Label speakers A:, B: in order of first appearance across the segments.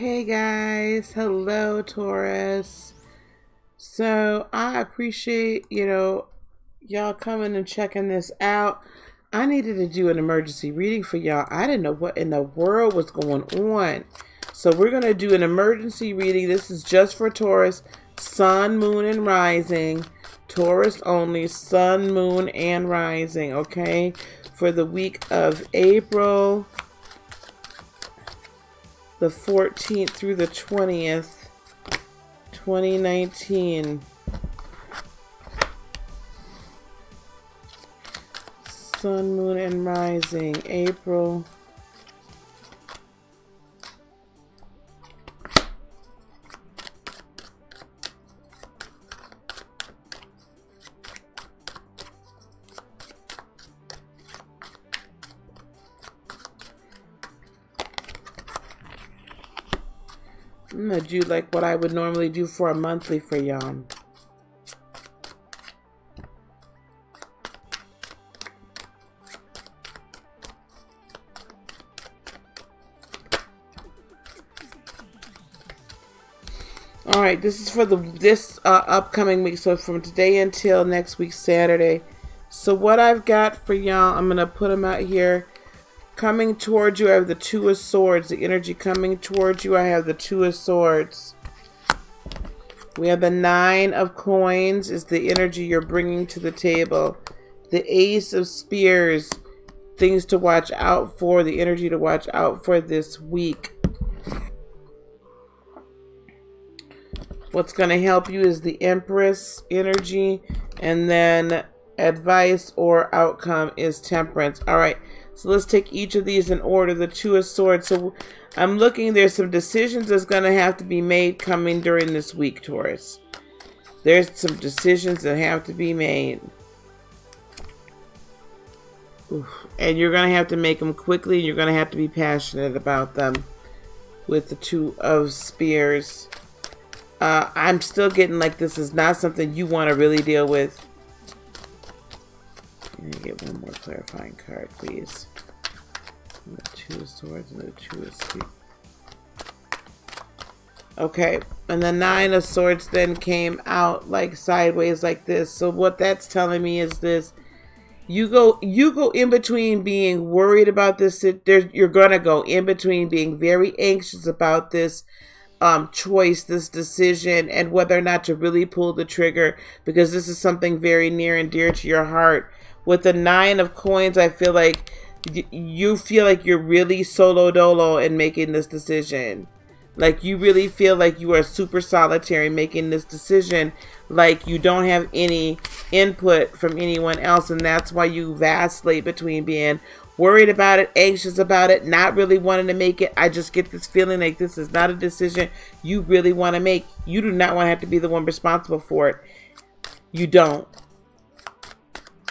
A: Hey guys, hello Taurus. So I appreciate, y'all coming and checking this out. I needed to do an emergency reading for y'all. I didn't know what in the world was going on. So we're going to do an emergency reading. This is just for Taurus, sun, moon, and rising. Taurus only, sun, moon, and rising, okay? For the week of April the 14th through the 20th, 2019. Sun, moon, and rising, April. I'm going to do like what I would normally do for a monthly for y'all. All right, this is for this upcoming week. So from today until next week, Saturday. So what I've got for y'all, I'm going to put them out here. Coming towards you, I have the Two of Swords. The energy coming towards you, I have the Two of Swords. We have the Nine of Coins is the energy you're bringing to the table. The Ace of Spears, things to watch out for, the energy to watch out for this week. What's going to help you is the Empress energy, and then advice or outcome is Temperance. All right. So let's take each of these in order. The Two of Swords. So I'm looking, there's some decisions that's going to have to be made coming during this week, Taurus. There's some decisions that have to be made. Oof. And you're going to have to make them quickly. And you're going to have to be passionate about them with the Two of Spears. I'm still getting like this is not something you want to really deal with. Let me get one more clarifying card, please. And the Two of Swords and the Two of Spears. Okay, and the Nine of Swords then came out like sideways like this. So what that's telling me is this: you go in between being worried about this. You're gonna go in between being very anxious about this choice, this decision, and whether or not to really pull the trigger, because this is something very near and dear to your heart. With the Nine of Coins, I feel like you feel like you're really solo dolo in making this decision. Like you really feel like you are super solitary making this decision. Like you don't have any input from anyone else. And that's why you vacillate between being worried about it, anxious about it, not really wanting to make it. I just get this feeling like this is not a decision you really want to make. You do not want to have to be the one responsible for it. You don't.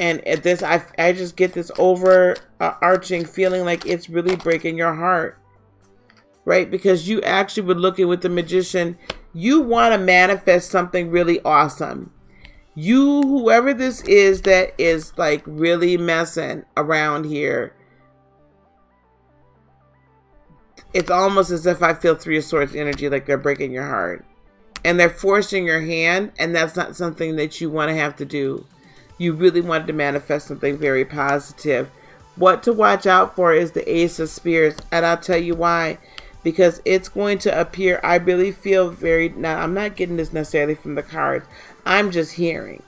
A: And at this, I just get this overarching feeling like it's really breaking your heart, right? Because you actually were looking with the Magician. You want to manifest something really awesome. You, whoever this is that is like really messing around here, it's almost as if I feel Three of Swords energy, like they're breaking your heart. And they're forcing your hand, and that's not something that you want to have to do. You really wanted to manifest something very positive. What to watch out for is the Ace of Spears. And I'll tell you why. Because it's going to appear, I really feel very, now I'm not getting this necessarily from the cards. I'm just hearing.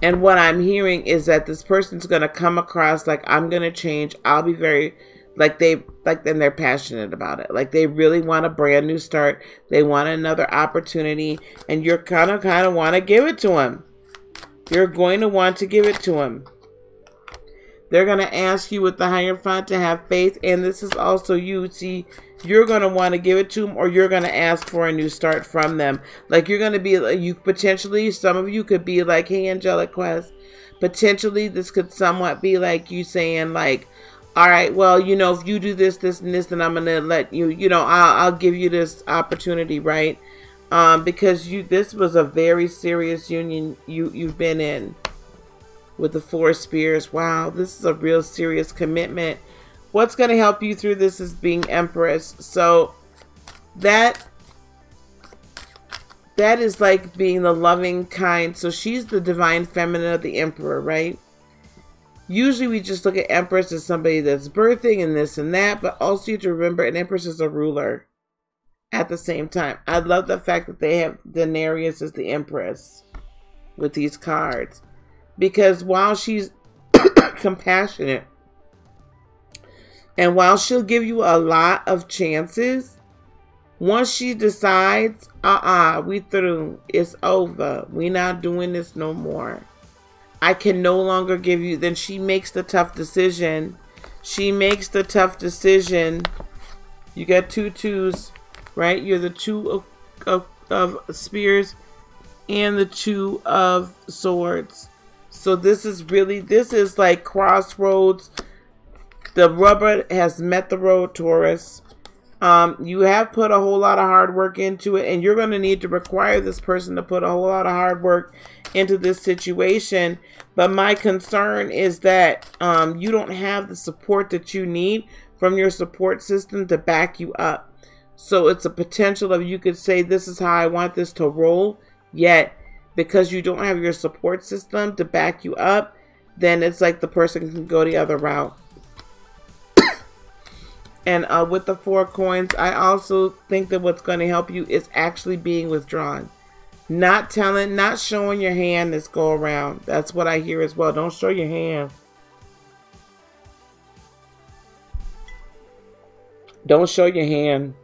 A: And what I'm hearing is that this person's going to come across like, I'm going to change. I'll be very, then they're passionate about it. Like they really want a brand new start. They want another opportunity, and you're kind of want to give it to them. You're going to want to give it to them. They're going to ask you with the Hierophant to have faith, and this is also you. See, you're going to want to give it to them, or you're going to ask for a new start from them. Like you're going to be, you potentially, some of you could be like, hey, Angelic Quest. Potentially, this could somewhat be like you saying like, all right, well, if you do this, this, and this, then I'm going to let you, I'll give you this opportunity, right? Because this was a very serious union you've been in with the Four of Spears. Wow, this is a real serious commitment. what's going to help you through this is being Empress. So that is like being the loving, kind. So she's the divine feminine of the Emperor, right? Usually we just look at Empress as somebody that's birthing and this and that, but also you have to remember an Empress is a ruler at the same time. I love the fact that they have Daenerys as the Empress with these cards, because while she's compassionate and while she'll give you a lot of chances, once she decides, we through, it's over, we not doing this no more, I can no longer give you, then she makes the tough decision. She makes the tough decision. You got 2 2s, right? You're the 2 of spears and the 2 of swords. So this is like crossroads. The rubber has met the road, Taurus. You have put a whole lot of hard work into it, and you're going to need to require this person to put a whole lot of hard work into this situation. But my concern is that you don't have the support that you need from your support system to back you up. So it's a potential of, you could say, this is how I want this to roll, yet because you don't have your support system to back you up, then it's like the person can go the other route. And with the 4 coins, I also think that what's going to help you is actually being withdrawn. Not showing your hand this go around. That's what I hear as well. Don't show your hand. Don't show your hand.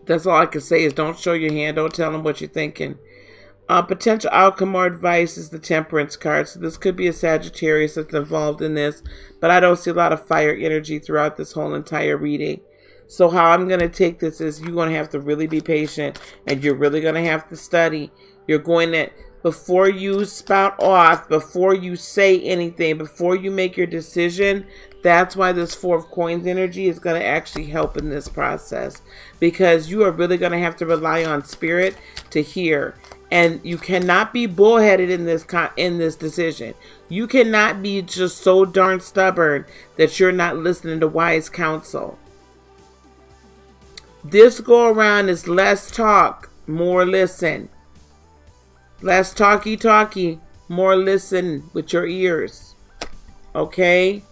A: That's all I can say is don't show your hand. Don't tell them what you're thinking. Potential outcome or advice is the Temperance card. So this could be a Sagittarius that's involved in this, but I don't see a lot of fire energy throughout this whole entire reading. So how I'm going to take this is you're going to have to really be patient, and you're really going to have to study. You're going to, before you spout off, before you say anything, before you make your decision, that's why this 4 of coins energy is going to actually help in this process, because you are really going to have to rely on spirit to hear. And you cannot be bullheaded in this decision. You cannot be just so darn stubborn that you're not listening to wise counsel. This go around is less talk, more listen. Less talky, more listen with your ears. Okay?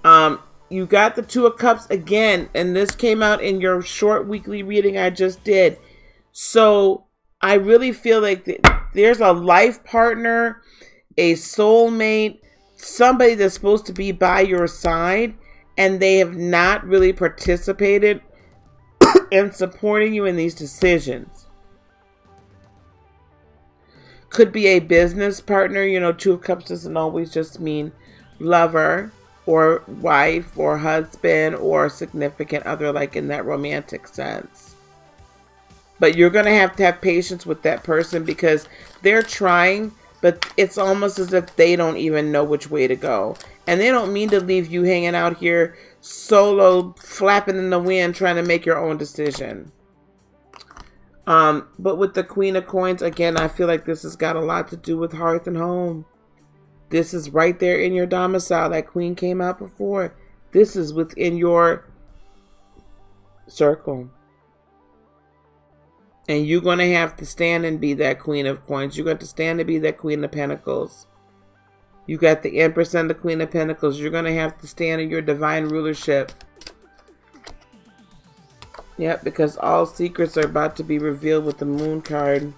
A: You got the 2 of Cups again, and this came out in your short weekly reading I just did. So I really feel like there's a life partner, a soulmate, somebody that's supposed to be by your side, and they have not really participated in supporting you in these decisions. Could be a business partner. You know, 2 of Cups doesn't always just mean lover or wife or husband or significant other, like in that romantic sense. But you're going to have patience with that person, because they're trying, but it's almost as if they don't even know which way to go. And they don't mean to leave you hanging out here solo, flapping in the wind, trying to make your own decision. But with the Queen of Coins, again, I feel like this has got a lot to do with hearth and home. This is right there in your domicile. That Queen came out before. This is within your circle. And you're going to have to stand and be that Queen of Coins. You're going to stand and be that Queen of Pentacles. You got the Empress and the Queen of Pentacles. You're going to have to stand in your divine rulership. Yep, because all secrets are about to be revealed with the Moon card.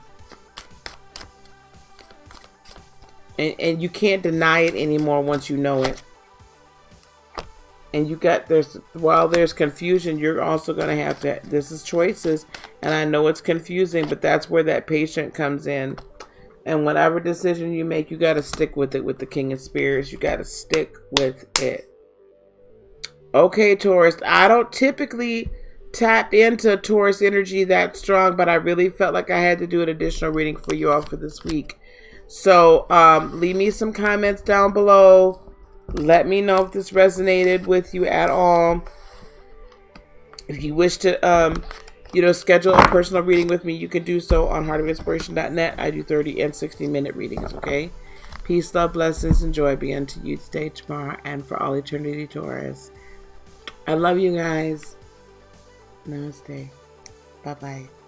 A: And you can't deny it anymore once you know it. And you got, while there's confusion, you're also going to have to, this is choices. And I know it's confusing, but that's where that patient comes in. And whatever decision you make, you got to stick with it with the King of Spears. You got to stick with it. Okay, Taurus. I don't typically tap into Taurus energy that strong, but I really felt like I had to do an additional reading for you all for this week. So leave me some comments down below. Let me know if this resonated with you at all. If you wish to, schedule a personal reading with me, you can do so on heartofinspiration.net. I do 30 and 60-minute readings, okay? Peace, love, blessings, and joy be unto you today, tomorrow, and for all eternity, Taurus. I love you guys. Namaste. Bye-bye.